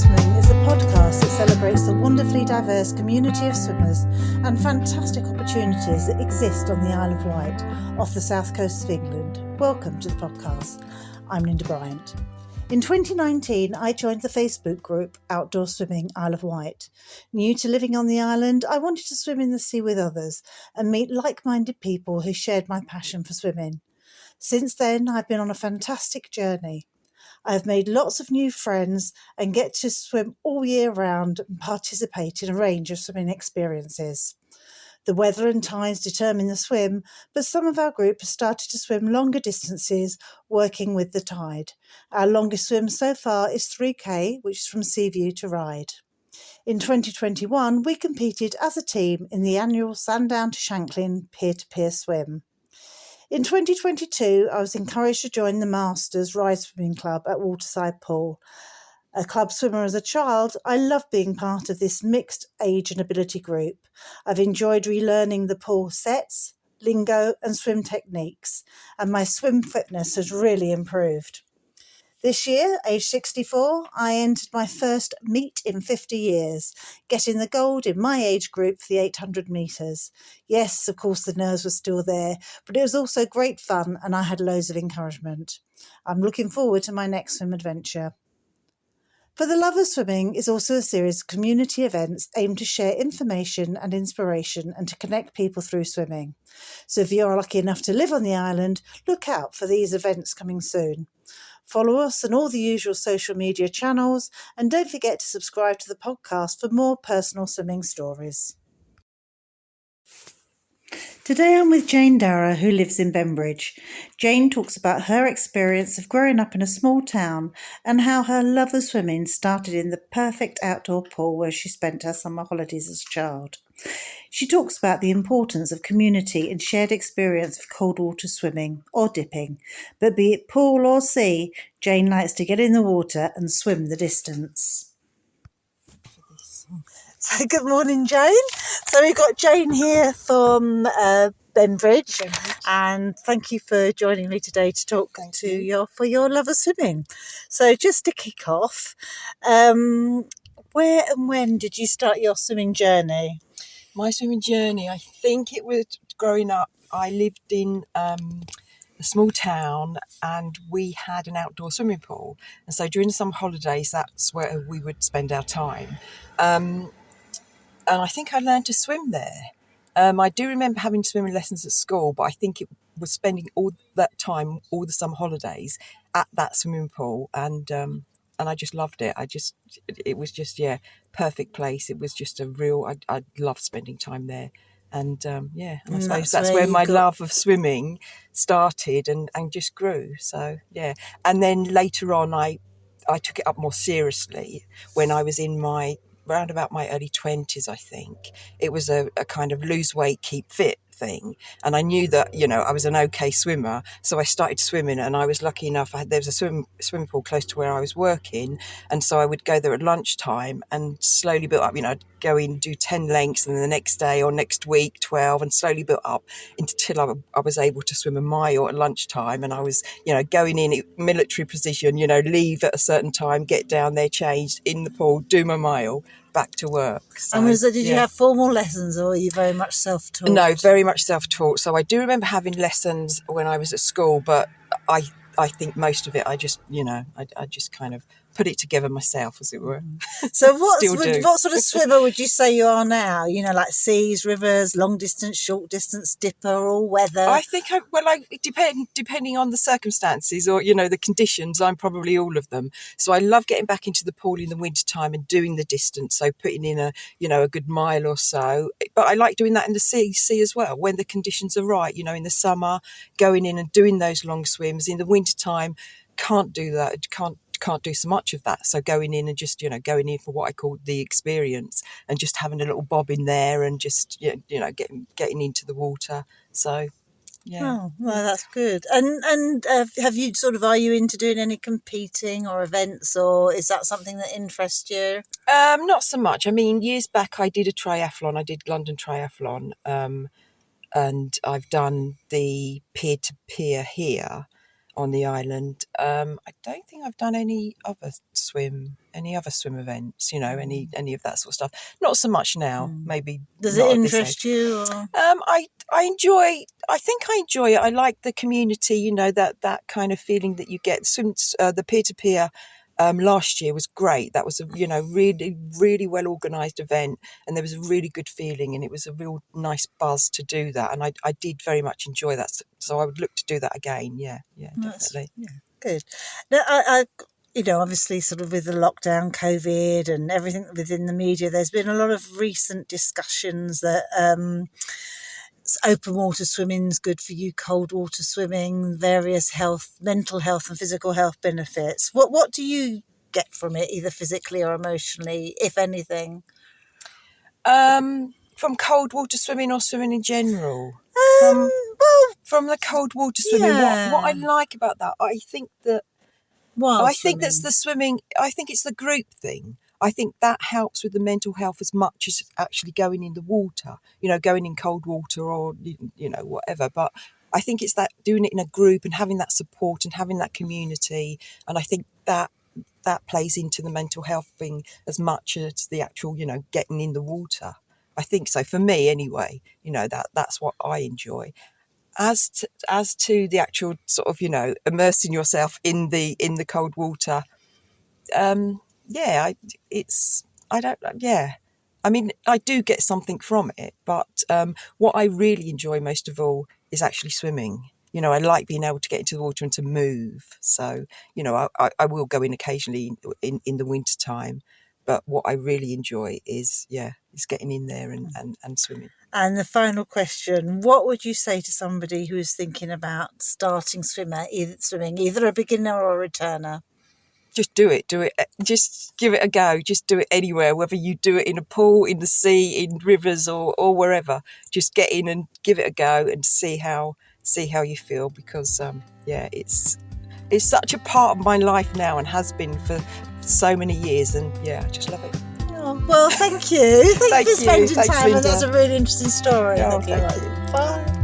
Swimming is a podcast that celebrates the wonderfully diverse community of swimmers and fantastic opportunities that exist on the Isle of Wight off the south coast of England. Welcome to the podcast. I'm Linda Bryant. In 2019, I joined the Facebook group Outdoor Swimming Isle of Wight. New to living on the island, I wanted to swim in the sea with others and meet like-minded people who shared my passion for swimming. Since then, I've been on a fantastic journey. I've made lots of new friends and get to swim all year round and participate in a range of swimming experiences. The weather and tides determine the swim, but some of our group has started to swim longer distances, working with the tide. Our longest swim so far is 3K, which is from Seaview to Ryde. In 2021, we competed as a team in the annual Sandown to Shanklin peer-to-peer swim. In 2022, I was encouraged to join the Masters Ride Swimming Club at Waterside Pool. A club swimmer as a child, I love being part of this mixed age and ability group. I've enjoyed relearning the pool sets, lingo and swim techniques, and my swim fitness has really improved. This year, age 64, I entered my first meet in 50 years, getting the gold in my age group for the 800 metres. Yes, of course, the nerves were still there, but it was also great fun and I had loads of encouragement. I'm looking forward to my next swim adventure. For the Love of Swimming is also a series of community events aimed to share information and inspiration and to connect people through swimming. So if you are lucky enough to live on the island, look out for these events coming soon. Follow us on all the usual social media channels and don't forget to subscribe to the podcast for more personal swimming stories. Today I'm with Jane Darragh, who lives in Bembridge. Jane talks about her experience of growing up in a small town and how her love of swimming started in the perfect outdoor pool where she spent her summer holidays as a child. She talks about the importance of community and shared experience of cold water swimming or dipping. But be it pool or sea, Jane likes to get in the water and swim the distance. So good morning, Jane. So we've got Jane here from Bembridge, and thank you for joining me today to talk for your love of swimming. So just to kick off, where and when did you start your swimming journey? My swimming journey, I think it was growing up. I lived in a small town and we had an outdoor swimming pool. And so during the summer holidays, that's where we would spend our time. And I think I learned to swim there. I do remember having swimming lessons at school, but I think it was spending all that time, all the summer holidays at that swimming pool. And I just loved it. It was just, perfect place. It was just I loved spending time there. And I suppose that's where my love of swimming started and just grew. So, yeah. And then later on, I took it up more seriously when I was in round about my early 20s, I think. It was a kind of lose weight, keep fit thing. And I knew that, I was an okay swimmer. So I started swimming and I was lucky enough. There was a swimming pool close to where I was working. And so I would go there at lunchtime and slowly build up, I'd go in, do 10 lengths and then the next day or next week, 12 and slowly built up until I was able to swim a mile at lunchtime. And I was, going in military position, leave at a certain time, get down there, changed in the pool, do my mile, back to work. So, and did you have formal lessons or were you very much self-taught? No, very much self-taught. So I do remember having lessons when I was at school, but I think most of it I just, I just kind of put it together myself, as it were. So what sort of swimmer would you say you are now? Like seas, rivers, long distance, short distance, dipper, all weather? I think, depending on the circumstances or, the conditions, I'm probably all of them. So I love getting back into the pool in the wintertime and doing the distance. So putting in a good mile or so. But I like doing that in the sea as well, when the conditions are right, in the summer, going in and doing those long swims. In the wintertime, can't do that, can't do so much of that. So going in and just, going in for what I call the experience and just having a little bob in there and just, getting into the water. So, yeah. Oh, well, that's good. And have you are you into doing any competing or events, or is that something that interests you? Not so much. I mean, years back I did a triathlon. I did London Triathlon. And I've done the peer-to-peer here. on the island. I don't think I've done any other swim events, any of that sort of stuff. Not so much now, maybe. Does not it at this interest age. you? Or? I think I enjoy it. I like the community, that kind of feeling that you get. The peer-to-peer last year was great. That was a really, really well organised event, and there was a really good feeling, and it was a real nice buzz to do that, and I did very much enjoy that, so I would look to do that again. Yeah, definitely. Good. Now, I obviously sort of with the lockdown, COVID and everything within the media, there's been a lot of recent discussions that open water swimming's good for you, cold water swimming, various mental health and physical health benefits. What do you get from it, either physically or emotionally, if anything? From cold water swimming or swimming in general? From the cold water swimming, what I like about that, I think that that's the swimming. I think it's the group thing. I think that helps with the mental health as much as actually going in the water, going in cold water or, whatever. But I think it's that doing it in a group and having that support and having that community. And I think that plays into the mental health thing as much as the actual, getting in the water. I think so. For me, anyway, that's what I enjoy. As to the actual sort of, immersing yourself in the cold water, I do get something from it, but what I really enjoy most of all is actually swimming. I like being able to get into the water and to move. So, I will go in occasionally in the winter time, but what I really enjoy is getting in there and swimming. And the final question, what would you say to somebody who is thinking about starting swimming, either a beginner or a returner? Just do it. Just give it a go. Just do it anywhere, whether you do it in a pool, in the sea, in rivers or wherever. Just get in and give it a go and see how you feel, because it's such a part of my life now and has been for so many years, and I just love it. Oh, well, thank you. Thank you for spending time with us. That's a really interesting story. Thank you. Bye.